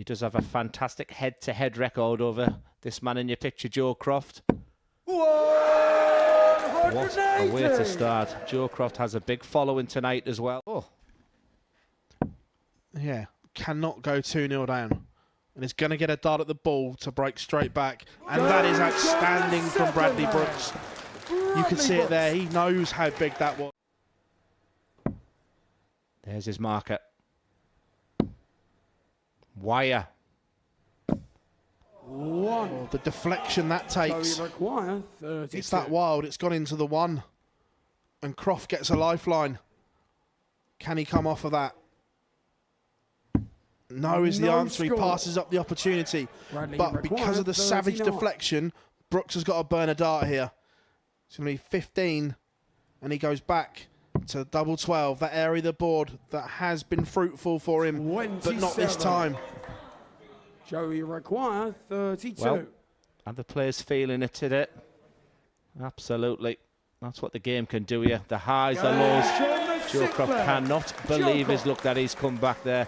He does have a fantastic head-to-head record over this man in your picture, Joe Croft. What a way to start. Joe Croft has a big following tonight as well. Oh. Yeah, cannot go 2-0 down. And is going to get a dart at the ball to break straight back. And that is outstanding from Bradley Brooks. You can see it there. He knows how big that was. There's his marker. Wire. Oh, the deflection that takes. It's that wild. It's gone into the one. And Croft gets a lifeline. Can he come off of that? No is the answer. He passes up the opportunity. But because of the savage deflection, Brooks has got to burn a dart here. It's going to be 15. And he goes back to double 12. That area of the board that has been fruitful for him, but not this time. Joey require 32. Well, are the players feeling it today? Absolutely. That's what the game can do here. The highs, the lows. Joe Croft cannot believe his luck that he's come back there.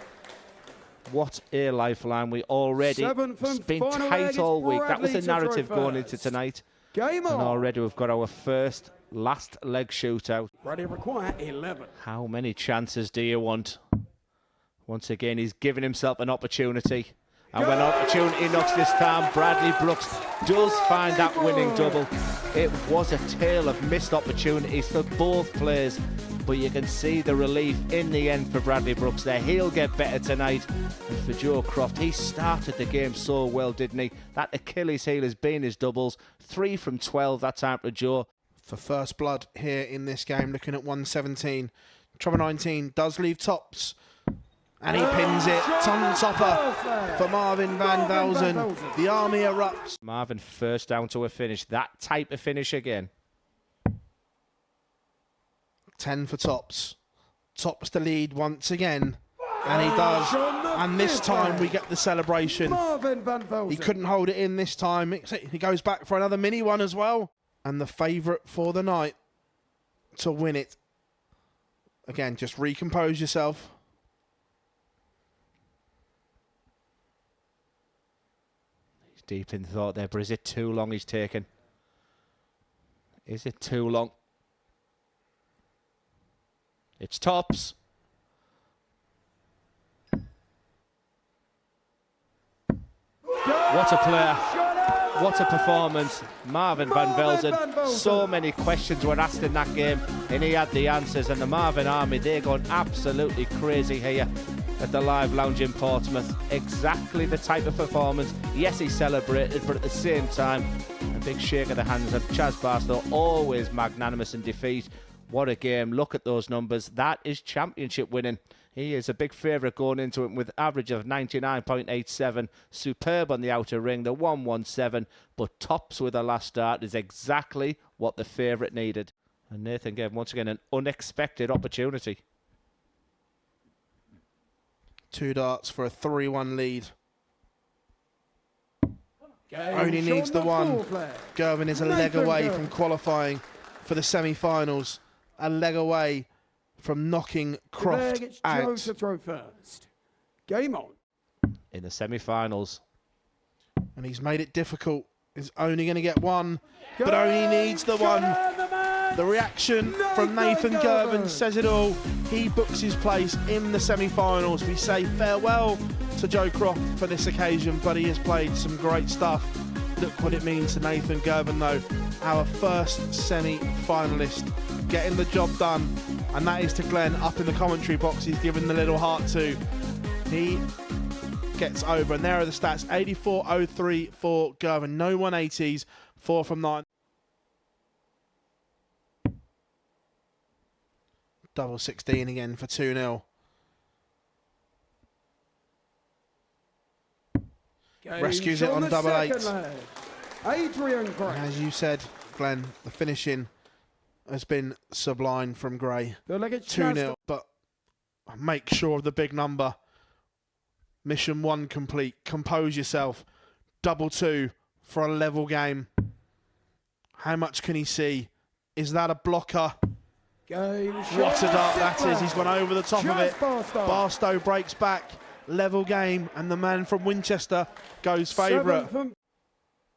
What a lifeline. We already, it's been tight all week. That was the narrative going into tonight. Game on. And already we've got our first last leg shootout. Ready require 11. How many chances do you want? Once again, he's given himself an opportunity. And when opportunity knocks this time, Bradley Brooks does find that winning double. It was a tale of missed opportunities for both players, but you can see the relief in the end for Bradley Brooks there. He'll get better tonight. And for Joe Croft, he started the game so well, didn't he? That Achilles heel has been his doubles. 3 from 12 that time for Joe. For first blood here in this game, looking at 117. Trouble 19 does leave tops. And he pins it. Tongue topper for Marvin van Velzen. The army erupts. Marvin first down to a finish. That type of finish again. 10 for tops. Tops the lead once again. And he does. And this time we get the celebration. He couldn't hold it in this time. He goes back for another mini one as well. And the favourite for the night to win it. Again, just recompose yourself. Deep in thought there, but is it too long he's taken? Is it too long? It's tops. What a player. What a performance. Marvin van Velzen. So many questions were asked in that game, and he had the answers. And the Marvin Army, they're going absolutely crazy here at the Live Lounge in Portsmouth. Exactly the type of performance. Yes, he celebrated, but at the same time, a big shake of the hands of Chaz Barstow, always magnanimous in defeat. What a game. Look at those numbers. That is championship winning. He is a big favourite going into it with average of 99.87. Superb on the outer ring, the 117. But tops with a last start is exactly what the favourite needed. And Nathan gave once again an unexpected opportunity. 2 darts for a 3-1 lead. Only needs the one. Girvan is a leg away from qualifying for the semi-finals. A leg away from knocking Croft out. To throw first. Game on. In the semi-finals. And he's made it difficult. He's only going to get one, but only needs the one. The reaction from Nathan Girvan says it all. He books his place in the semi-finals. We say farewell to Joe Croft for this occasion, but he has played some great stuff. Look what it means to Nathan Girvan, though. Our first semi-finalist getting the job done. And that is to Glenn up in the commentary box. He's given the little heart to. He gets over. And there are the stats. 84.03 for Girvan. No 180s. 4 from 9. Double 16 again for 2-0. Rescues it on double 8. As you said, Glenn, the finishing has been sublime from Gray. 2-0, but make sure of the big number. Mission 1 complete. Compose yourself. Double 2 for a level game. How much can he see? Is that a blocker? What a dart that is. He's gone over the top of it. Barstow breaks back. level game, and the man from Winchester goes favourite. 7 from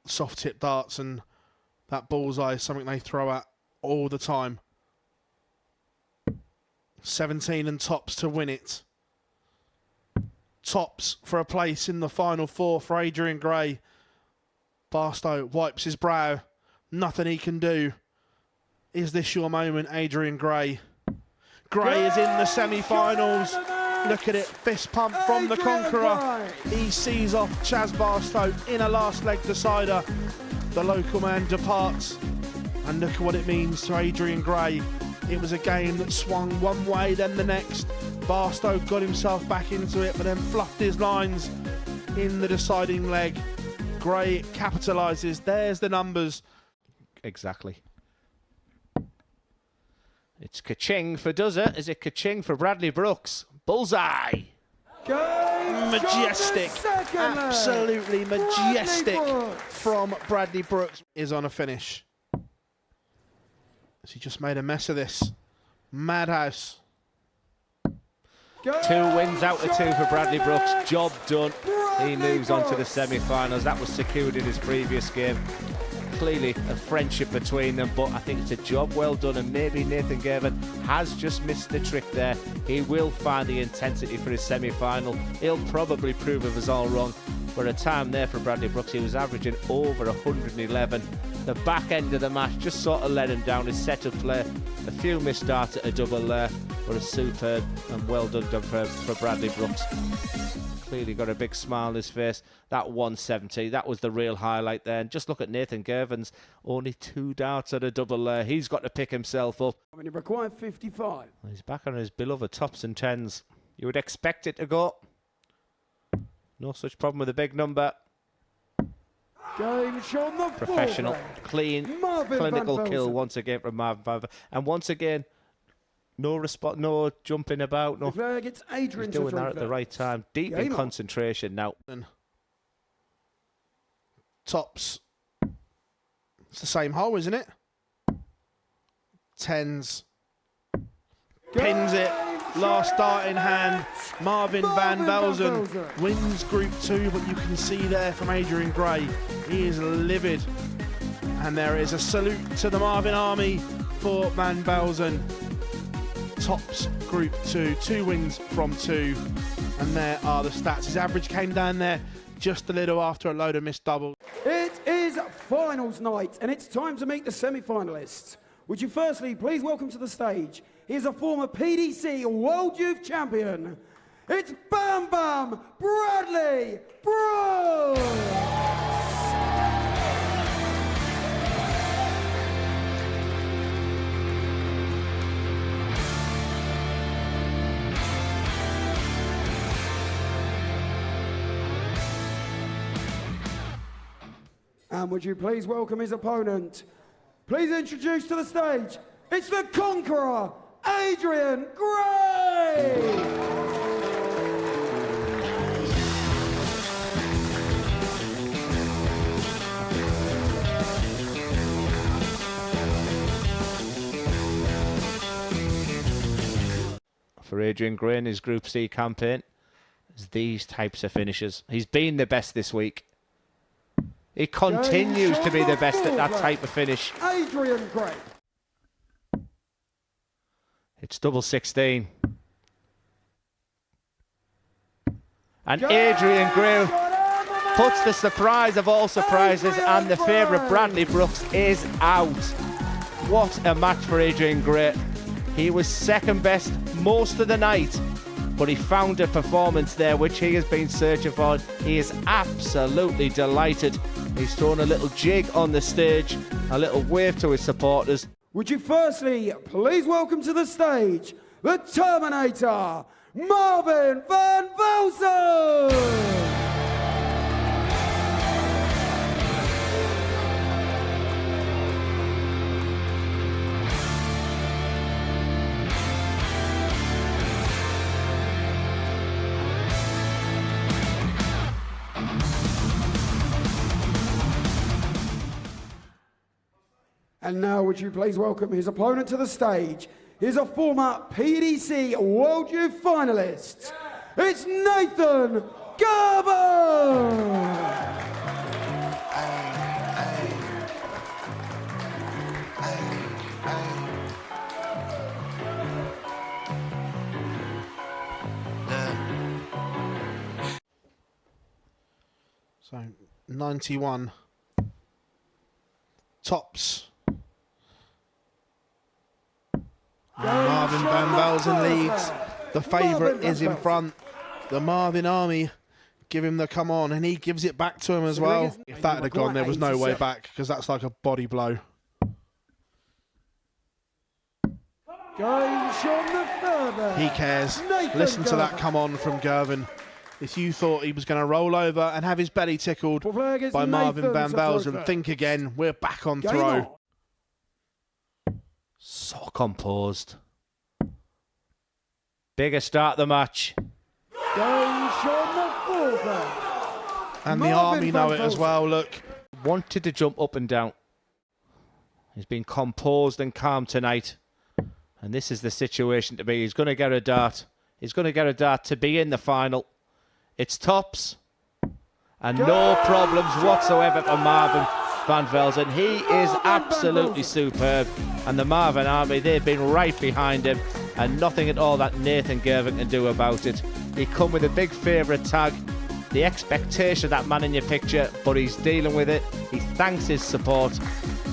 Soft tip darts, and that bullseye is something they throw at all the time. 17 and tops to win it. Tops for a place in the final four for Adrian Gray. Barstow wipes his brow. Nothing he can do. Is this your moment, Adrian Gray? Gray is in the semi-finals. Look at it, fist pump from the conqueror. He sees off Chaz Barstow in a last leg decider. The local man departs. And look at what it means to Adrian Gray. It was a game that swung one way, then the next. Barstow got himself back into it, but then fluffed his lines in the deciding leg. Gray capitalises. There's the numbers. Exactly. It's ka-ching for does it? Is it ka-ching for Bradley Brooks? Bullseye! Majestic, absolutely majestic from Bradley Brooks. Is on a finish. Has he just made a mess of this? Madhouse. 2 wins out of 2 for Bradley Brooks. Job done. He moves on to the semi-finals. That was secured in his previous game. Clearly a friendship between them, but I think it's a job well done, and maybe Nathan Girvan has just missed the trick there. He will find the intensity for his semi-final. He'll probably prove us all wrong. For a time there for Bradley Brooks, he was averaging over 111. The back end of the match just sort of let him down. His set of play, a few missed starts at a double there, but a superb and well done for Bradley Brooks. Clearly got a big smile on his face. That 170, that was the real highlight there. And just look at Nathan Girvan's only 2 darts at a double there. He's got to pick himself up. I mean, he required 55. He's back on his beloved tops and tens. You would expect it to go. No such problem with a big number. Game shot on the Professional, foreground. clean, Marvin clinical van kill Velzen. once again from Marvin van Velzen. And once again, no response, no jumping about. No, The flag gets Adrian he's doing to that at the right time. Deep in Game on. concentration now. Tops. It's the same hole, isn't it? Tens. Pins it. Last dart in hand. Marvin van Velzen wins Group 2, but you can see there from Adrian Gray, he is livid. And there is a salute to the Marvin Army for Van Velzen. Tops Group 2, 2 wins from 2. And there are the stats. His average came down there just a little after a load of missed doubles. It is finals night, and it's time to meet the semi-finalists. Would you firstly please welcome to the stage, he is a former PDC World Youth Champion. It's Bam Bam Bradley Brooks! And would you please welcome his opponent? Please introduce to the stage, it's the Conqueror, Adrian Gray! For Adrian Gray in his Group C campaign, is these types of finishes. He's been the best this week. He continues to be the best at that type of finish. Adrian Gray. It's double 16. And Adrian Gray puts the surprise of all surprises, and the favourite Bradley Brooks is out. What a match for Adrian Gray. He was second best most of the night, but he found a performance there which he has been searching for. He is absolutely delighted. He's thrown a little jig on the stage, a little wave to his supporters. Would you firstly please welcome to the stage the Terminator, Marvin van Velzen! And now would you please welcome his opponent to the stage. He's a former PDC World Youth finalist. it's Nathan Girvan! So 91 tops. Marvin van Velzen leads. The favourite is in front. The Marvin Army give him the come on, and he gives it back to him as well. If that had gone, there was no way back, because that's like a body blow. He cares. Listen to that come on from Girvan. If you thought he was going to roll over and have his belly tickled by Marvin van Velzen, think again. We're back on throw. So composed. Biggest start of the match. And the Army know it as well, look. Wanted to jump up and down. He's been composed and calm tonight. And this is the situation to be. He's going to get a dart. He's going to get a dart to be in the final. It's tops. And no problems whatsoever for Marvin van Velzen. He is absolutely superb. And the Marvin Army, they've been right behind him. And nothing at all that Nathan Girvan can do about it. He come with a big favourite tag. The expectation of that man in your picture, but he's dealing with it. He thanks his support.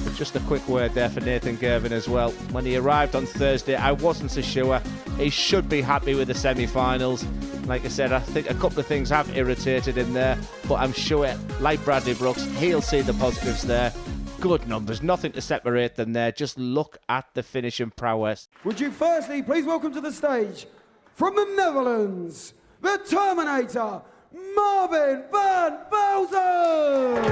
But just a quick word there for Nathan Girvan as well. When he arrived on Thursday, I wasn't so sure. He should be happy with the semi-finals. Like I said, I think a couple of things have irritated him there, but I'm sure, like Bradley Brooks, he'll see the positives there. Good numbers, nothing to separate them there. Just look at the finishing prowess. Would you firstly please welcome to the stage, from the Netherlands, the Terminator, Marvin van Velzen!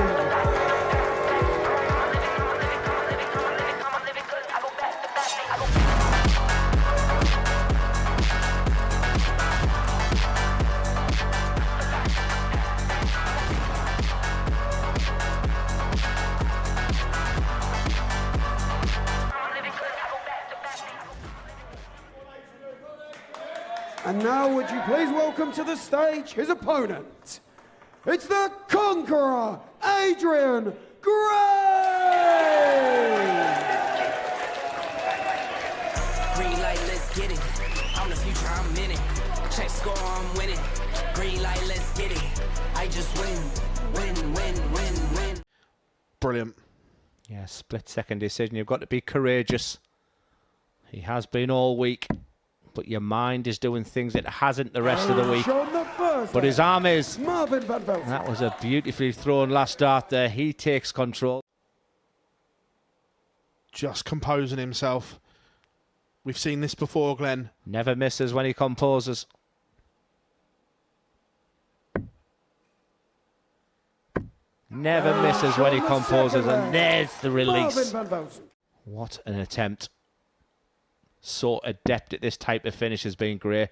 And now would you please welcome to the stage his opponent. It's the Conqueror, Adrian Gray! Green light, let's get it. I'm the future, I'm in it. Check score, I'm winning. Green light, let's get it. I just win. Brilliant. Yeah, split second decision. You've got to be courageous. He has been all week. But your mind is doing things it hasn't the rest of the week. But his arm is. Marvin van Velzen. That was a beautifully thrown last dart there. He takes control. Just composing himself. We've seen this before, Glenn. Never misses when he composes. Never misses when he composes. And there's the release. What an attempt. So adept at this type of finish has been Gray.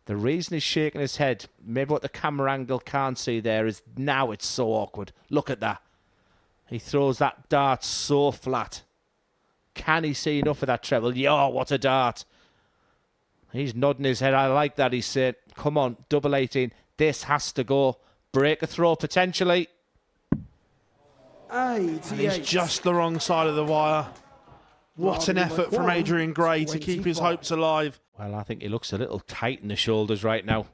The reason he's shaking his head, maybe what the camera angle can't see there, is now it's so awkward. Look at that. He throws that dart so flat. Can he see enough of that treble? Yo, what a dart. He's nodding his head. I like that. He's saying, come on, double 18. This has to go. Break a throw potentially. And he's just the wrong side of the wire. What an effort from Adrian Gray to keep his hopes alive. Well, I think he looks a little tight in the shoulders right now.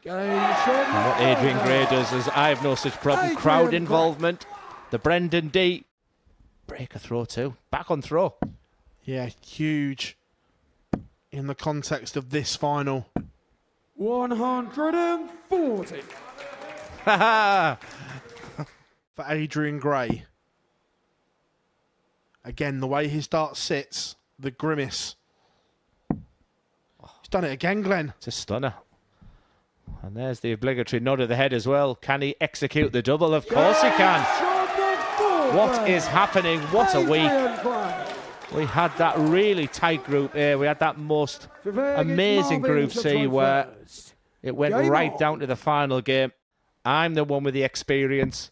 And what Adrian Gray does is, I have no such problem. Crowd involvement. The Brendan D. Break a throw too. Back on throw. Yeah, huge in the context of this final. 140. For Adrian Gray. Again, the way his dart sits, the grimace. He's done it again, Glenn. It's a stunner. And there's the obligatory nod of the head as well. Can he execute the double? Of course he can. What is happening? What a week. We had that really tight group here. We had that most amazing Group C where it went right down to the final game. I'm the one with the experience.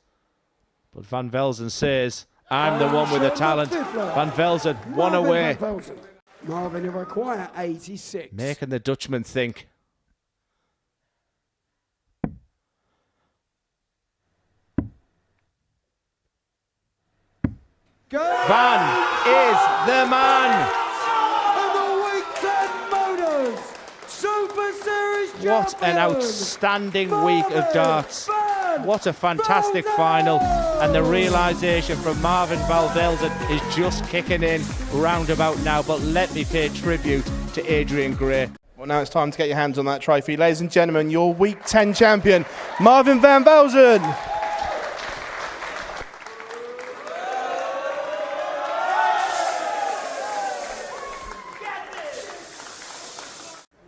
But Van Velzen says, I'm the one with the talent. Van Velzen, one away. Marvin, you require 86. Making the Dutchman think. Van is the man. And the Week 10 Modus Super Series champion. What an outstanding week of darts. What a fantastic final. And the realisation from Marvin Velzen is just kicking in roundabout now. But let me pay tribute to Adrian Gray. Well, now it's time to get your hands on that trophy. Ladies and gentlemen, your Week 10 champion, Marvin van Velzen.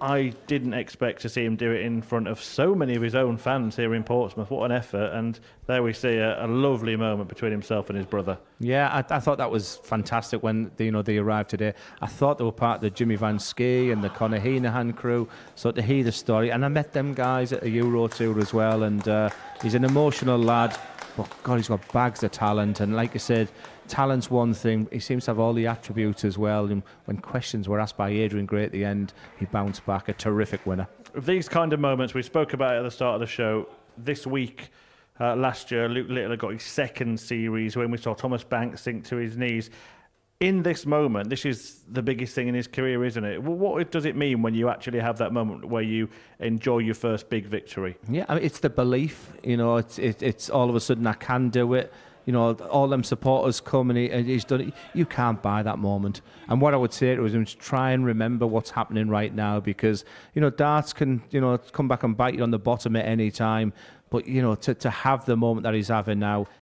I didn't expect to see him do it in front of so many of his own fans here in Portsmouth. What an effort. And there we see a lovely moment between himself and his brother. Yeah, I thought that was fantastic when they arrived today. I thought they were part of the Jimmy Van Skee and the Conor Heenahan crew. So to hear the story, and I met them guys at the Euro Tour as well. And he's an emotional lad, but God, he's got bags of talent. And like I said, talent's one thing. He seems to have all the attributes as well. And when questions were asked by Adrian Gray at the end, he bounced back. A terrific winner. These kind of moments, we spoke about it at the start of the show. This week, last year, Luke Littler got his second series when we saw Thomas Banks sink to his knees. In this moment, this is the biggest thing in his career, isn't it? What does it mean when you actually have that moment where you enjoy your first big victory? Yeah, I mean, it's the belief. It's all of a sudden I can do it. All them supporters come and he's done it. You can't buy that moment. And what I would say to him is try and remember what's happening right now, because, darts can, come back and bite you on the bottom at any time. But, to have the moment that he's having now,